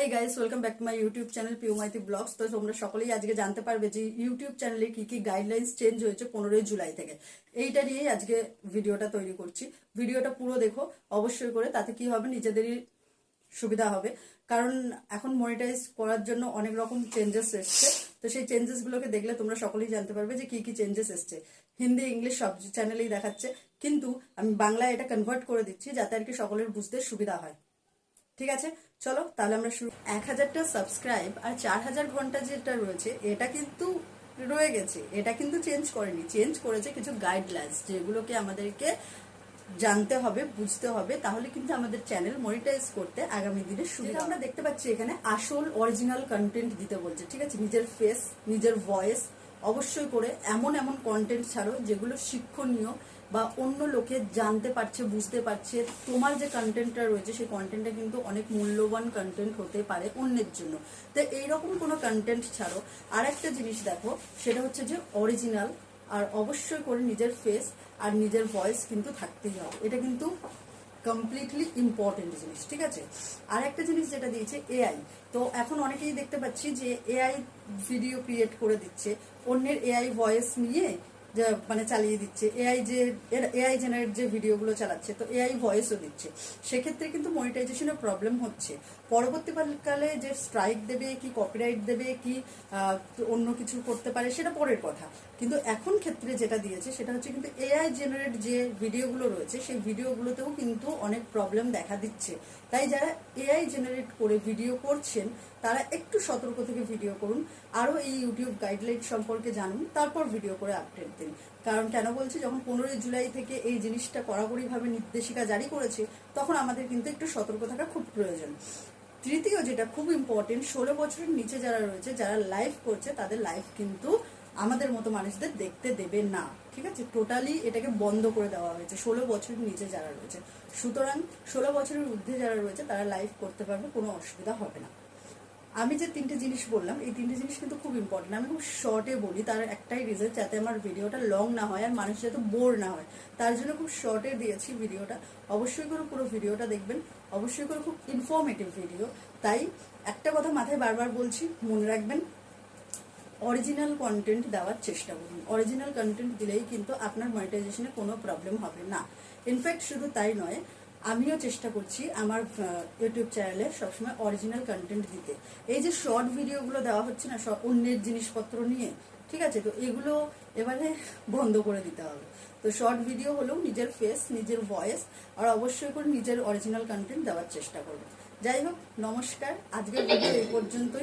Hey guys, welcome back to my YouTube channel Piu Maiti vlogs. তো তোমরা সকলেই আজকে জানতে পারবে যে ইউটিউব চ্যানেলে কি কি গাইডলাইন্স চেঞ্জ হয়েছে 15 জুলাই থেকে। এইটা নিয়েই আজকে ভিডিওটা তৈরি করছি। ভিডিওটা পুরো দেখো অবশ্যই করে, তাতে কি হবে নিজেদেরই সুবিধা হবে। কারণ এখন মনিটাইজ করার জন্য অনেক রকম চেঞ্জেস এসছে। তো সেই চেঞ্জেসগুলোকে দেখলে তোমরা সকলেই জানতে পারবে যে কি কি চেঞ্জেস এসছে। হিন্দি ইংলিশ সব চ্যানেলেই দেখাচ্ছে, কিন্তু আমি বাংলায় এটা কনভার্ট করে দিচ্ছি যাতে আর কি সকলের বুঝতে সুবিধা হয়। ঠিক আছে, চলো তাহলে আমরা শুরু। 1000টা সাবস্ক্রাইব আর 4000 ঘন্টা যেটা রয়েছে এটা কিন্তু রয়ে গেছে, এটা কিন্তু চেঞ্জ করেনি। চেঞ্জ করেছে কিছু গাইডলাইন্স, যেগুলোকে আমাদেরকে জানতে হবে, বুঝতে হবে, তাহলে কিন্তু আমাদের চ্যানেল মনিটাইজ করতে আগামী দিনে সুবিধা। আমরা দেখতে পাচ্ছি এখানে আসল অরিজিনাল কন্টেন্ট দিতে বলছে। ঠিক আছে, নিজের ফেস, নিজের ভয়েস, অবশ্যই করে এমন এমন কন্টেন্ট ছাড়ো যেগুলো শিক্ষণীয় বা অন্য লোকে জানতে পারছে, বুঝতে পারছে। তোমার যে কন্টেন্টটা রয়েছে সেই কন্টেন্টটা কিন্তু অনেক মূল্যবান কন্টেন্ট হতে পারে অন্যের জন্য। তো এইরকম কোনো কন্টেন্ট ছাড়ো। আর একটা জিনিস দেখো, সেটা হচ্ছে যে অরিজিনাল, আর অবশ্যই করে নিজের ফেস আর নিজের ভয়েস কিন্তু থাকতেই হবে। এটা কিন্তু কমপ্লিটলি ইম্পর্টেন্ট জিনিস। ঠিক আছে, আর একটা জিনিস যেটা দিয়েছে এআই। তো এখন অনেকেই দেখতে পাচ্ছি যে এআই ভিডিও ক্রিয়েট করে দিচ্ছে, অন্যের এআই ভয়েস নিয়ে মানে চালিয়ে দিচ্ছে। এআই জেনারেট যে ভিডিওগুলো চালাচ্ছে, তো এআই ভয়েসও দিচ্ছে। সেক্ষেত্রে কিন্তু মনিটাইজেশনের প্রবলেম হচ্ছে। পরবর্তীকালে যে স্ট্রাইক দেবে কি কপিরাইট দেবে কি অন্য কিছু করতে পারে সেটা পরের কথা, কিন্তু এখন ক্ষেত্রে যেটা দিয়েছে সেটা হচ্ছে কিন্তু এআই জেনারেট যে ভিডিওগুলো রয়েছে সেই ভিডিওগুলোতেও কিন্তু অনেক প্রবলেম দেখা দিচ্ছে। তাই যারা এআই জেনারেট করে ভিডিও করছেন তারা একটু সতর্ক থেকে ভিডিও করুন, আরও এই ইউটিউব গাইডলাইন সম্পর্কে জানুন, তারপর ভিডিও করে আপডেট দিন। কারণ কেন বলছি, যখন 15 জুলাই থেকে এই জিনিসটা কড়াকড়িভাবে নির্দেশিকা জারি করেছে, তখন আমাদের কিন্তু একটু সতর্ক থাকা খুব প্রয়োজন। তৃতীয় যেটা খুব ইম্পর্টেন্ট, 16 বছরের নিচে যারা রয়েছে, যারা লাইভ করছে, তাদের লাইভ কিন্তু আমাদের মতো মানুষদের দেখতে দেবে না। ঠিক আছে, টোটালি এটাকে বন্ধ করে দেওয়া হয়েছে 16 বছরের নিচে যারা রয়েছে। সুতরাং 16 বছরের ঊর্ধ্বে যারা রয়েছে তারা লাইভ করতে পারবে, কোনো অসুবিধা হবে না। আমি যে 3টে জিনিস বললাম, এই 3টে জিনিস কিন্তু খুব ইম্পর্টেন্ট। আমি খুব শর্টে বলি, তার একটাই রিজন, যাতে আমার ভিডিওটা লং না হয় আর মানুষ যাতে বোর না হয়, তার জন্য খুব শর্টে দিয়েছি ভিডিওটা। অবশ্যই করে পুরো ভিডিওটা দেখবেন, অবশ্যই করে খুব ইনফরমেটিভ ভিডিও। তাই একটা কথা মাথায় বারবার বলছি, মনে রাখবেন, অরিজিনাল কন্টেন্ট দেওয়ার চেষ্টা করুন। অরিজিনাল কন্টেন্ট দিলেই কিন্তু আপনার মনিটাইজেশনে কোনো প্রবলেম হবে না। ইনফ্যাক্ট শুধু তাই নয়, আমিও চেষ্টা করছি আমার ইউটিউব চ্যানেলে সবসময় অরিজিনাল কন্টেন্ট দিতে। এই যে শর্ট ভিডিওগুলো দেওয়া হচ্ছে না সব অন্যের জিনিসপত্র নিয়ে, ঠিক আছে, তো এগুলো এবারে বন্ধ করে দিতে হবে। তো শর্ট ভিডিও হলেও নিজের ফেস, নিজের ভয়েস আর অবশ্যই করে নিজের অরিজিনাল কন্টেন্ট দেওয়ার চেষ্টা করবে। যাই হোক, নমস্কার, আজকের ভিডিও এই পর্যন্তই।